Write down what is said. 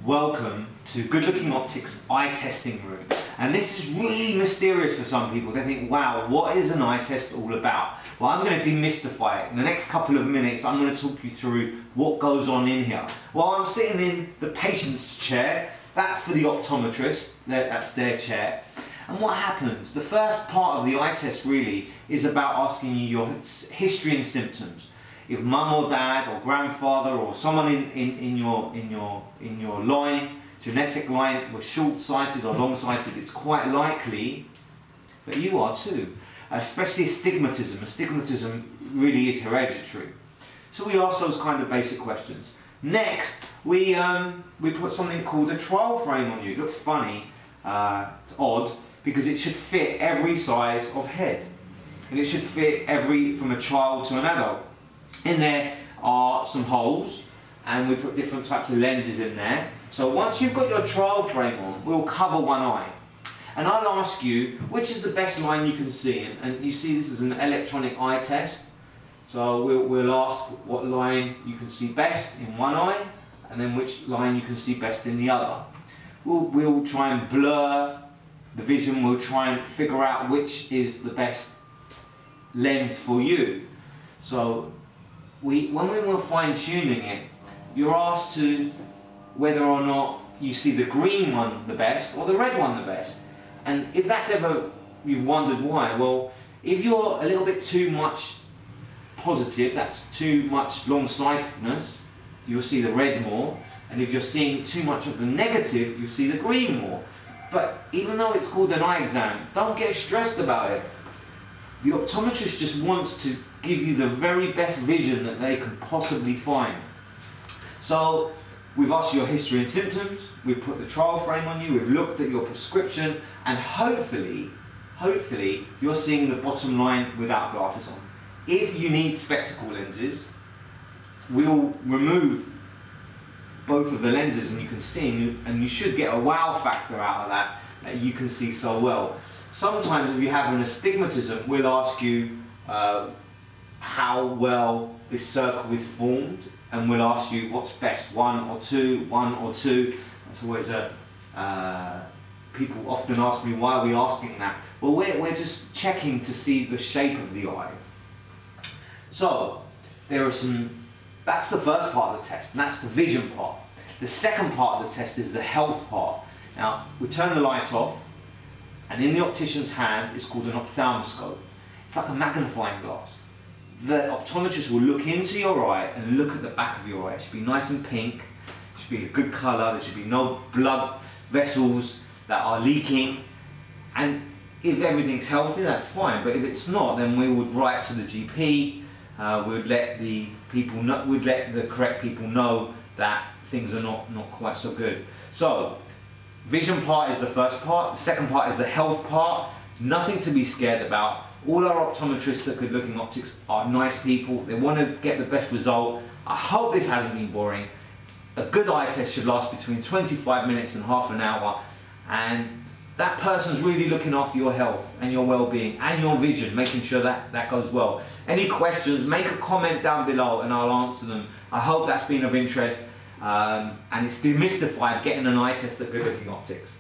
Welcome to Good Looking Optics eye testing room. And this is really mysterious for some people. They think, wow, what is an eye test all about? Well, I'm going to demystify it. In the next couple of minutes, I'm going to talk you through what goes on in here. Well, I'm sitting in the patient's chair. That's for the optometrist. That's their chair. And what happens? The first part of the eye test really is about asking you your history and symptoms. If mum or dad or grandfather or someone in your line, genetic line, was short-sighted or long-sighted, it's quite likely that you are too. Especially astigmatism. Astigmatism really is hereditary. So we ask those kind of basic questions. Next, we put something called a trial frame on you. It looks funny, it's odd, because it should fit every size of head. And it should fit from a child to an adult. In there are some holes, and we put different types of lenses in there. So once you've got your trial frame on, we'll cover one eye. And I'll ask you, which is the best line you can see? And you see this is an electronic eye test. So we'll ask what line you can see best in one eye, and then which line you can see best in the other. We'll try and blur the vision. We'll try and figure out which is the best lens for you. So when we were fine-tuning it, you're asked to whether or not you see the green one the best or the red one the best. And if that's ever, you've wondered why, well, if you're a little bit too much positive, that's too much long-sightedness, you'll see the red more. And if you're seeing too much of the negative, you'll see the green more. But even though it's called an eye exam, don't get stressed about it. The optometrist just wants to give you the very best vision that they can possibly find. So we've asked you your history and symptoms, we've put the trial frame on you, we've looked at your prescription, and hopefully you're seeing the bottom line without glasses on. If you need spectacle lenses, we'll remove both of the lenses and you can see, and you should get a wow factor out of that you can see so well. Sometimes if you have an astigmatism, we'll ask you how well this circle is formed, and we'll ask you what's best, one or two. That's always people often ask me, why are we asking that? Well, we're just checking to see the shape of the eye. So that's the first part of the test, and that's the vision part. The second part of the test is the health part. Now, we turn the light off, and in the optician's hand is called an ophthalmoscope. It's like a magnifying glass. The optometrist will look into your eye and look at the back of your eye. It should be nice and pink, it should be a good colour, there should be no blood vessels that are leaking. And if everything's healthy, that's fine, but if it's not, then we would write to the GP, we'd let the correct people know that things are not quite so good. So, vision part is the first part, the second part is the health part. Nothing to be scared about. All our optometrists at Good Looking Optics are nice people. They want to get the best result. I hope this hasn't been boring. A good eye test should last between 25 minutes and half an hour, and that person's really looking after your health and your well-being and your vision, making sure that goes well. Any questions, make a comment down below and I'll answer them. I hope that's been of interest, and it's demystified getting an eye test at Good Looking Optics.